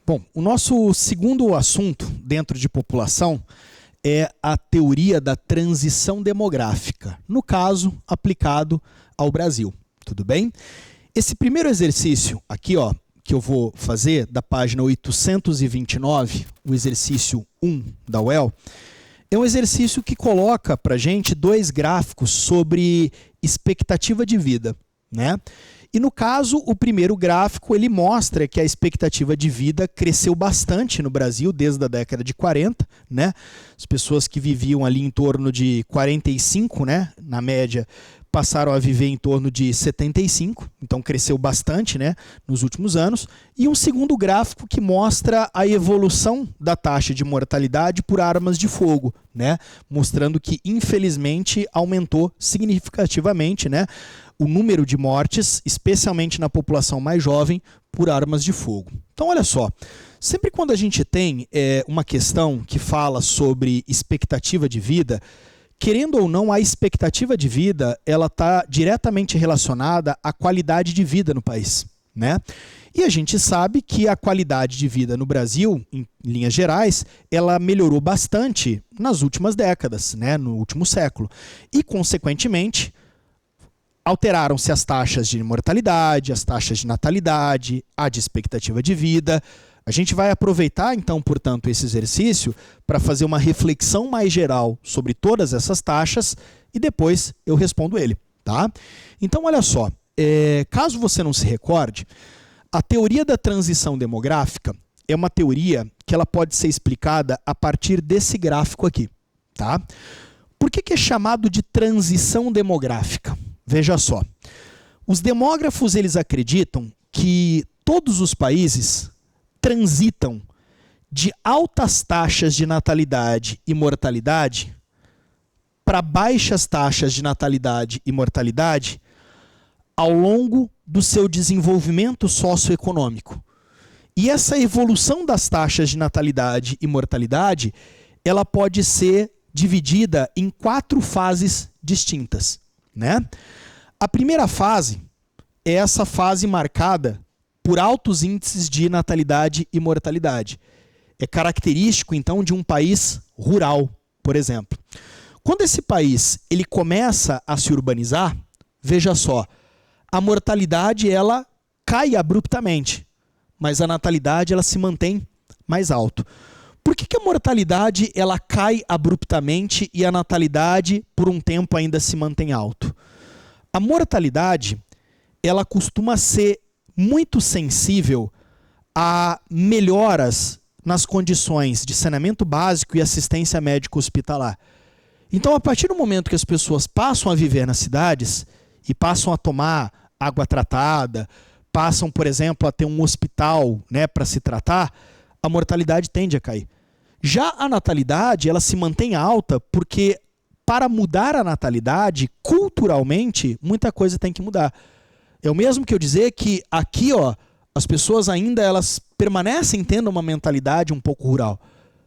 Bom, o nosso segundo assunto dentro de população é a teoria da transição demográfica, no caso, aplicado ao Brasil. Tudo bem? Esse primeiro exercício aqui, ó, que eu vou fazer, da página 829, o exercício 1 da UEL, é um exercício que coloca para a gente dois gráficos sobre expectativa de vida, né? E no caso, o primeiro gráfico, ele mostra que a expectativa de vida cresceu bastante no Brasil desde a década de 40, né? As pessoas que viviam ali em torno de 45, né, na média, passaram a viver em torno de 75, então cresceu bastante, né, nos últimos anos. E um segundo gráfico que mostra a evolução da taxa de mortalidade por armas de fogo, né, mostrando que, infelizmente, aumentou significativamente, né, o número de mortes, especialmente na população mais jovem, por armas de fogo. Então, olha só, sempre quando a gente tem uma questão que fala sobre expectativa de vida, querendo ou não, a expectativa de vida ela está diretamente relacionada à qualidade de vida no país, né? E a gente sabe que a qualidade de vida no Brasil, em linhas gerais, ela melhorou bastante nas últimas décadas, né? No último século. E, consequentemente, alteraram-se as taxas de mortalidade, as taxas de natalidade, a de expectativa de vida. A gente vai aproveitar, então, portanto, esse exercício para fazer uma reflexão mais geral sobre todas essas taxas e depois eu respondo ele, tá? Então, olha só, caso você não se recorde, a teoria da transição demográfica é uma teoria que ela pode ser explicada a partir desse gráfico aqui, tá? Por que é chamado de transição demográfica? Veja só, os demógrafos eles acreditam que todos os países transitam de altas taxas de natalidade e mortalidade para baixas taxas de natalidade e mortalidade ao longo do seu desenvolvimento socioeconômico. E essa evolução das taxas de natalidade e mortalidade, ela pode ser dividida em 4 fases distintas, né? A primeira fase é essa fase marcada por altos índices de natalidade e mortalidade. É característico, então, de um país rural, por exemplo. Quando esse país ele começa a se urbanizar, veja só, a mortalidade ela cai abruptamente, mas a natalidade ela se mantém mais alto. Por que a mortalidade ela cai abruptamente e a natalidade, por um tempo, ainda se mantém alto? A mortalidade ela costuma ser muito sensível a melhoras nas condições de saneamento básico e assistência médica hospitalar. Então, a partir do momento que as pessoas passam a viver nas cidades e passam a tomar água tratada, passam, por exemplo, a ter um hospital, né, para se tratar, a mortalidade tende a cair. Já a natalidade, ela se mantém alta porque, para mudar a natalidade, culturalmente, muita coisa tem que mudar. É o mesmo que eu dizer que aqui, ó, as pessoas ainda elas permanecem tendo uma mentalidade um pouco rural,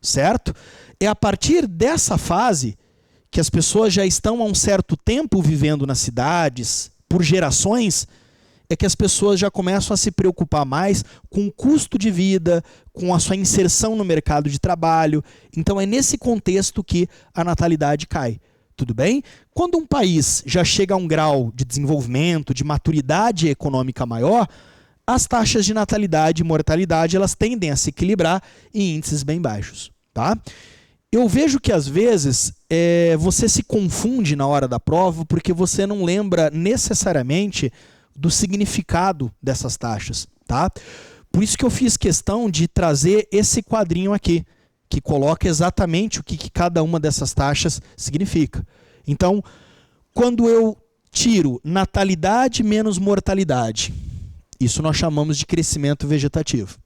certo? É a partir dessa fase que as pessoas já estão há um certo tempo vivendo nas cidades, por gerações, é que as pessoas já começam a se preocupar mais com o custo de vida, com a sua inserção no mercado de trabalho. Então é nesse contexto que a natalidade cai. Tudo bem? Quando um país já chega a um grau de desenvolvimento, de maturidade econômica maior, as taxas de natalidade e mortalidade elas tendem a se equilibrar em índices bem baixos, tá? Eu vejo que às vezes você se confunde na hora da prova porque você não lembra necessariamente do significado dessas taxas, tá? Por isso que eu fiz questão de trazer esse quadrinho aqui, que coloca exatamente o que cada uma dessas taxas significa. Então, quando eu tiro natalidade menos mortalidade, isso nós chamamos de crescimento vegetativo.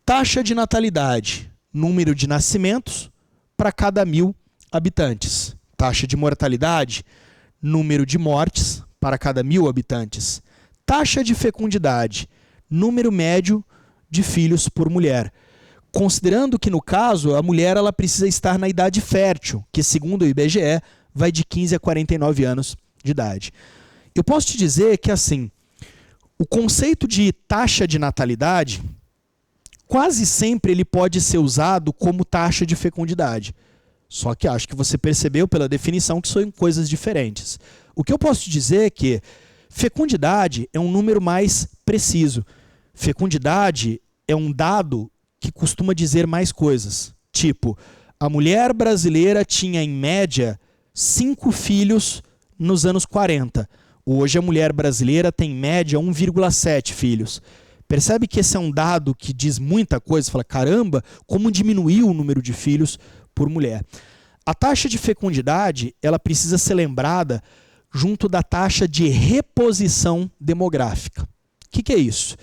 Taxa de natalidade, número de nascimentos para cada 1000 habitantes. Taxa de mortalidade, número de mortes para cada 1000 habitantes. Taxa de fecundidade, número médio de filhos por mulher. Considerando que, no caso, a mulher ela precisa estar na idade fértil, que, segundo o IBGE, vai de 15 a 49 anos de idade. Eu posso te dizer que, assim, o conceito de taxa de natalidade quase sempre ele pode ser usado como taxa de fecundidade. Só que acho que você percebeu pela definição que são coisas diferentes. O que eu posso te dizer é que fecundidade é um número mais preciso. Fecundidade é um dado que costuma dizer mais coisas. Tipo, a mulher brasileira tinha, em média, 5 filhos nos anos 40. Hoje a mulher brasileira tem, em média, 1,7 filhos. Percebe que esse é um dado que diz muita coisa? Você fala, caramba, como diminuiu o número de filhos por mulher. A taxa de fecundidade, ela precisa ser lembrada junto da taxa de reposição demográfica. O que é isso?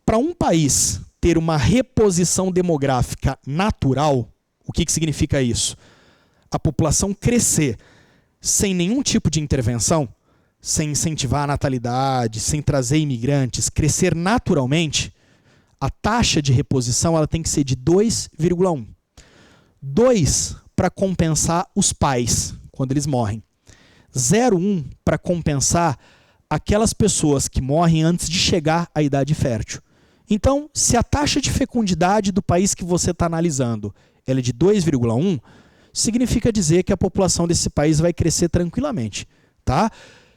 Para um país ter uma reposição demográfica natural, o que significa isso? A população crescer sem nenhum tipo de intervenção, sem incentivar a natalidade, sem trazer imigrantes, crescer naturalmente, a taxa de reposição ela tem que ser de 2,1. 2 para compensar os pais, quando eles morrem. 0,1 para compensar aquelas pessoas que morrem antes de chegar à idade fértil. Então, se a taxa de fecundidade do país que você está analisando ela é de 2,1, significa dizer que a população desse país vai crescer tranquilamente. Tá?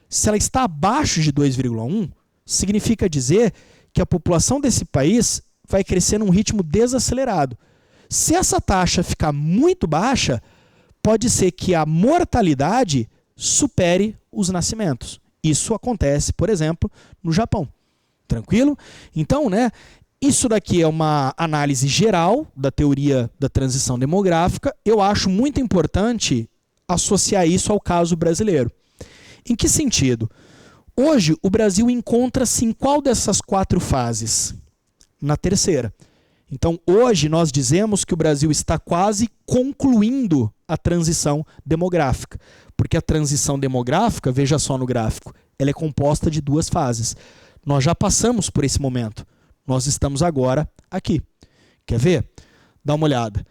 Se ela está abaixo de 2,1, significa dizer que a população desse país vai crescer num ritmo desacelerado. Se essa taxa ficar muito baixa, pode ser que a mortalidade supere os nascimentos. Isso acontece, por exemplo, no Japão. Tranquilo? Então, isso daqui é uma análise geral da teoria da transição demográfica. Eu acho muito importante associar isso ao caso brasileiro. Em que sentido? Hoje, o Brasil encontra-se em qual dessas 4 fases? Na terceira. Então, hoje, nós dizemos que o Brasil está quase concluindo a transição demográfica. Porque a transição demográfica, veja só no gráfico, ela é composta de 2 fases. Nós já passamos por esse momento. Nós estamos agora aqui. Quer ver? Dá uma olhada.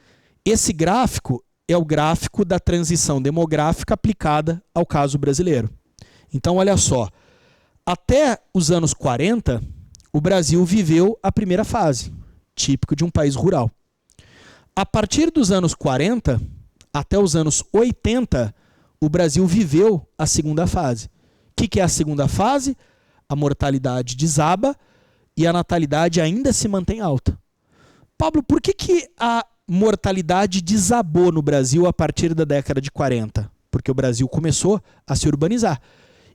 Esse gráfico é o gráfico da transição demográfica aplicada ao caso brasileiro. Então, olha só. Até os anos 40, o Brasil viveu a primeira fase, típico de um país rural. A partir dos anos 40 até os anos 80, o Brasil viveu a segunda fase. O que é a segunda fase? A mortalidade desaba e a natalidade ainda se mantém alta. Pablo, por que a mortalidade desabou no Brasil a partir da década de 40? Porque o Brasil começou a se urbanizar.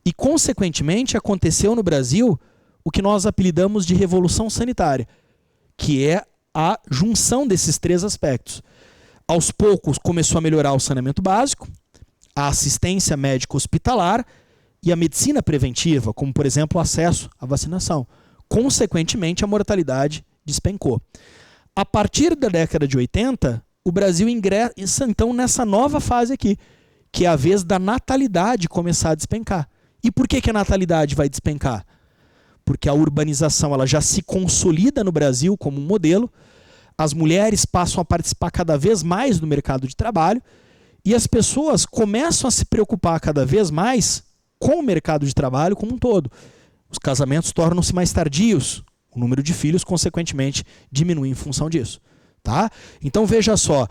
E, consequentemente, aconteceu no Brasil o que nós apelidamos de revolução sanitária, que é a junção desses 3 aspectos. Aos poucos começou a melhorar o saneamento básico, a assistência médica hospitalar e a medicina preventiva, como, por exemplo, o acesso à vacinação. Consequentemente, a mortalidade despencou. A partir da década de 80, o Brasil ingressa, então, nessa nova fase aqui, que é a vez da natalidade começar a despencar. E por que a natalidade vai despencar? Porque a urbanização ela já se consolida no Brasil como um modelo, as mulheres passam a participar cada vez mais do mercado de trabalho e as pessoas começam a se preocupar cada vez mais com o mercado de trabalho como um todo. Os casamentos tornam-se mais tardios, o número de filhos, consequentemente, diminui em função disso. Tá? Então veja só,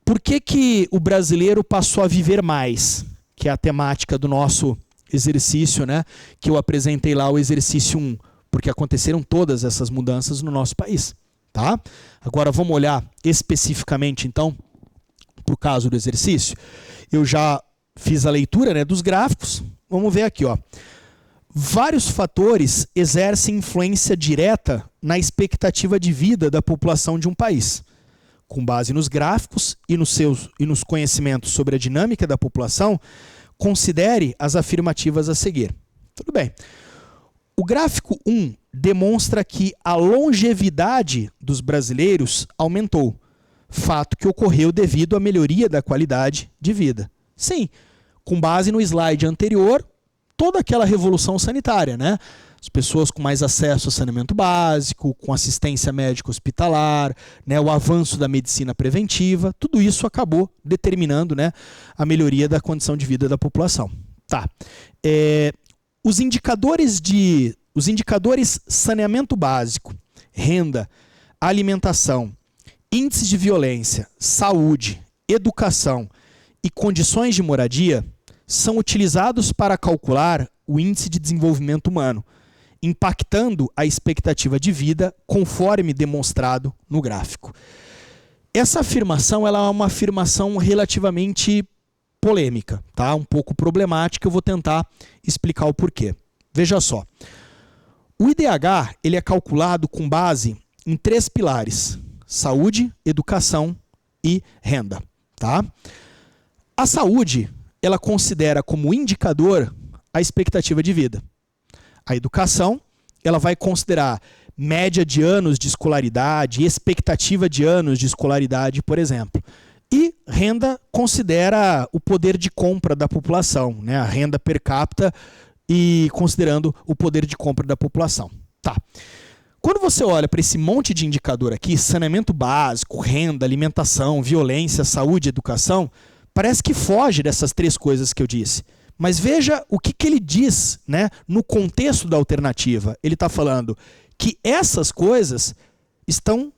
por que o brasileiro passou a viver mais? Que é a temática do nosso exercício, que eu apresentei lá, o exercício 1, porque aconteceram todas essas mudanças no nosso país. Tá? Agora vamos olhar especificamente, então, para o caso do exercício. Eu já fiz a leitura dos gráficos. Vamos ver aqui. Vários fatores exercem influência direta na expectativa de vida da população de um país. Com base nos gráficos e nos conhecimentos sobre a dinâmica da população, considere as afirmativas a seguir. Tudo bem. O gráfico 1 demonstra que a longevidade dos brasileiros aumentou, fato que ocorreu devido à melhoria da qualidade de vida. Sim, com base no slide anterior, toda aquela revolução sanitária, As pessoas com mais acesso ao saneamento básico, com assistência médica hospitalar, o avanço da medicina preventiva, tudo isso acabou determinando, a melhoria da condição de vida da população. Tá. Os indicadores saneamento básico, renda, alimentação, índices de violência, saúde, educação e condições de moradia são utilizados para calcular o índice de desenvolvimento humano, impactando a expectativa de vida conforme demonstrado no gráfico. Essa afirmação ela é uma afirmação relativamente polêmica, tá? Um pouco problemática, eu vou tentar explicar o porquê. Veja só, o IDH ele é calculado com base em 3 pilares: saúde, educação e renda. Tá? A saúde ela considera como indicador a expectativa de vida. A educação ela vai considerar média de anos de escolaridade, expectativa de anos de escolaridade, por exemplo. E renda considera o poder de compra da população, né? A renda per capita e considerando o poder de compra da população. Tá. Quando você olha para esse monte de indicador aqui, saneamento básico, renda, alimentação, violência, saúde, educação, parece que foge dessas 3 coisas que eu disse. Mas veja o que ele diz, né, no contexto da alternativa. Ele está falando que essas coisas estão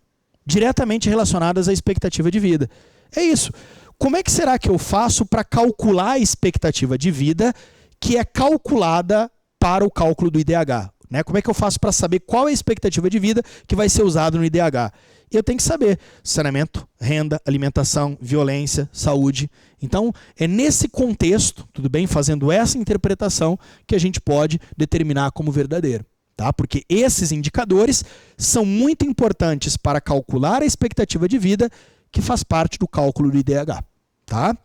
diretamente relacionadas à expectativa de vida. É isso. Como é que será que eu faço para calcular a expectativa de vida que é calculada para o cálculo do IDH? Né? Como é que eu faço para saber qual é a expectativa de vida que vai ser usada no IDH? Eu tenho que saber saneamento, renda, alimentação, violência, saúde. Então, é nesse contexto, tudo bem? Fazendo essa interpretação que a gente pode determinar como verdadeiro. Tá? Porque esses indicadores são muito importantes para calcular a expectativa de vida que faz parte do cálculo do IDH. Tá?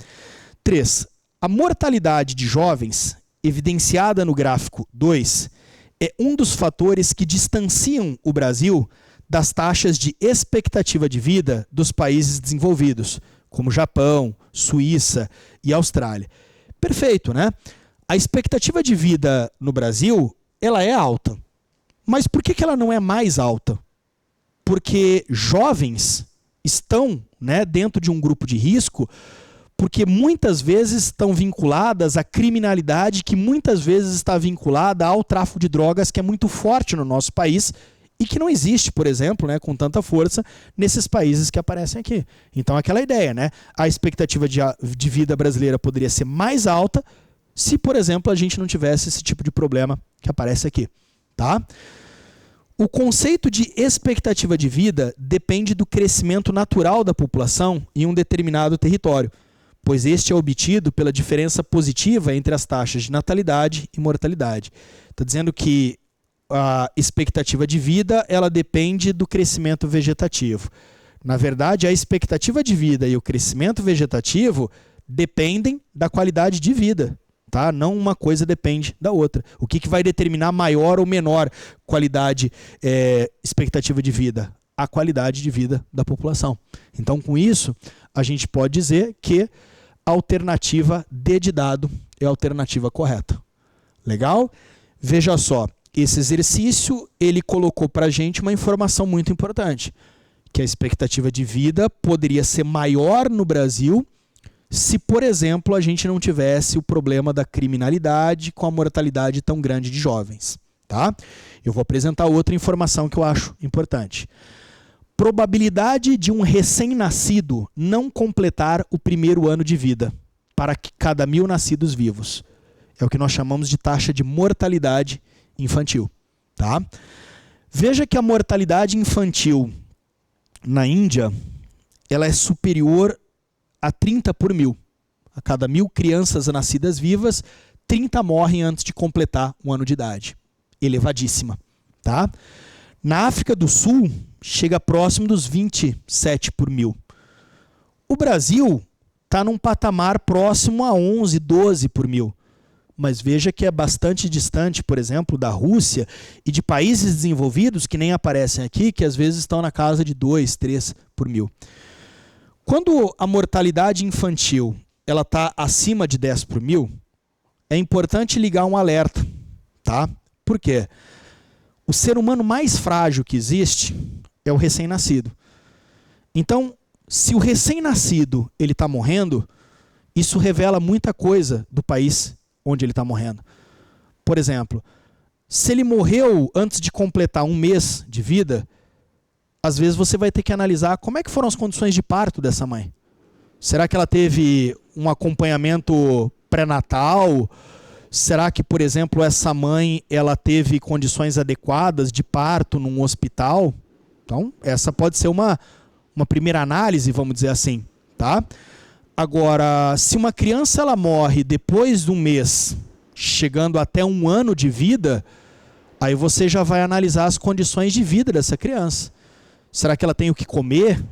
3. A mortalidade de jovens, evidenciada no gráfico 2, é um dos fatores que distanciam o Brasil das taxas de expectativa de vida dos países desenvolvidos, como Japão, Suíça e Austrália. Perfeito, né? A expectativa de vida no Brasil, ela é alta. Mas por que ela não é mais alta? Porque jovens estão, né, dentro de um grupo de risco, porque muitas vezes estão vinculadas à criminalidade, que muitas vezes está vinculada ao tráfico de drogas, que é muito forte no nosso país e que não existe, por exemplo, né, com tanta força nesses países que aparecem aqui. Então, aquela ideia, né? A expectativa de vida brasileira poderia ser mais alta se, por exemplo, a gente não tivesse esse tipo de problema que aparece aqui. Tá? O conceito de expectativa de vida depende do crescimento natural da população em um determinado território, pois este é obtido pela diferença positiva entre as taxas de natalidade e mortalidade. Está dizendo que a expectativa de vida ela depende do crescimento vegetativo. Na verdade, a expectativa de vida e o crescimento vegetativo dependem da qualidade de vida. Tá? Não uma coisa depende da outra. O que vai determinar maior ou menor qualidade, expectativa de vida? A qualidade de vida da população. Então, com isso, a gente pode dizer que a alternativa D de dado é a alternativa correta. Legal? Veja só, esse exercício ele colocou para a gente uma informação muito importante, que a expectativa de vida poderia ser maior no Brasil se, por exemplo, a gente não tivesse o problema da criminalidade com a mortalidade tão grande de jovens. Tá? Eu vou apresentar outra informação que eu acho importante. Probabilidade de um recém-nascido não completar o primeiro ano de vida para cada 1.000 nascidos vivos. É o que nós chamamos de taxa de mortalidade infantil. Tá? Veja que a mortalidade infantil na Índia ela é superior a 30 por 1.000. A cada 1.000 crianças nascidas vivas, 30 morrem antes de completar um ano de idade. Elevadíssima. Tá? Na África do Sul, chega próximo dos 27 por 1.000. O Brasil está num patamar próximo a 11, 12 por 1.000. Mas veja que é bastante distante, por exemplo, da Rússia e de países desenvolvidos que nem aparecem aqui, que às vezes estão na casa de 2, 3 por 1.000. Quando a mortalidade infantil ela está acima de 10 por 1.000, é importante ligar um alerta. Tá? Por quê? O ser humano mais frágil que existe é o recém-nascido. Então, se o recém-nascido ele está morrendo, isso revela muita coisa do país onde ele está morrendo. Por exemplo, se ele morreu antes de completar 1 mês de vida, às vezes você vai ter que analisar como é que foram as condições de parto dessa mãe. Será que ela teve um acompanhamento pré-natal? Será que, por exemplo, essa mãe ela teve condições adequadas de parto num hospital? Então, essa pode ser uma primeira análise, vamos dizer assim, tá? Agora, se uma criança ela morre depois de um mês, chegando até 1 ano de vida, aí você já vai analisar as condições de vida dessa criança. Será que ela tem o que comer?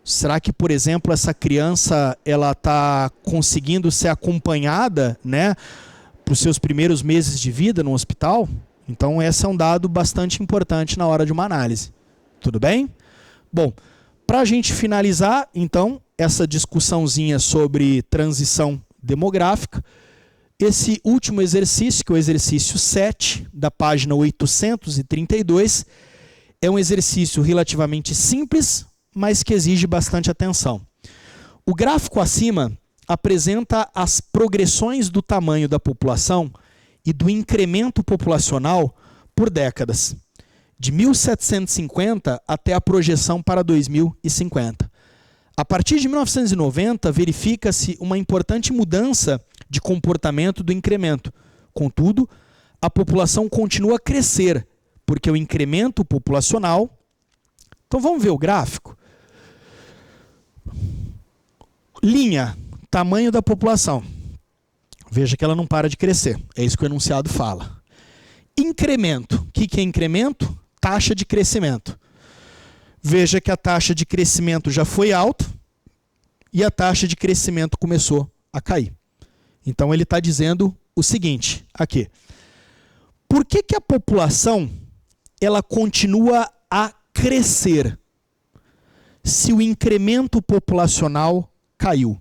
Será que, por exemplo, essa criança ela está conseguindo ser acompanhada, né, para os seus primeiros meses de vida no hospital? Então, esse é um dado bastante importante na hora de uma análise. Tudo bem? Bom, para a gente finalizar, então, essa discussãozinha sobre transição demográfica, esse último exercício, que é o exercício 7, da página 832, é um exercício relativamente simples, mas que exige bastante atenção. O gráfico acima apresenta as progressões do tamanho da população e do incremento populacional por décadas, de 1750 até a projeção para 2050. A partir de 1990, verifica-se uma importante mudança de comportamento do incremento. Contudo, a população continua a crescer, porque o incremento populacional... Então vamos ver o gráfico. Linha, tamanho da população. Veja que ela não para de crescer. É isso que o enunciado fala. Incremento. O que é incremento? Taxa de crescimento. Veja que a taxa de crescimento já foi alta e a taxa de crescimento começou a cair. Então ele está dizendo o seguinte, aqui. Por que a população ela continua a crescer se o incremento populacional caiu?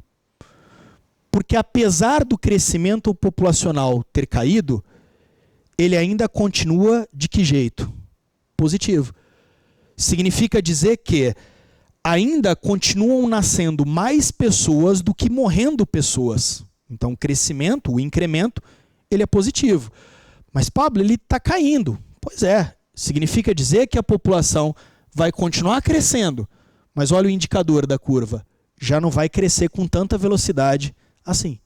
Porque apesar do crescimento populacional ter caído, ele ainda continua de que jeito? Positivo. Significa dizer que ainda continuam nascendo mais pessoas do que morrendo pessoas. Então o crescimento, o incremento, ele é positivo. Mas, Pablo, ele está caindo. Pois é, significa dizer que a população vai continuar crescendo, mas olha o indicador da curva, já não vai crescer com tanta velocidade assim.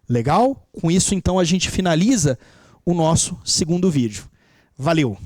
Legal? Com isso, então, a gente finaliza o nosso segundo vídeo. Valeu!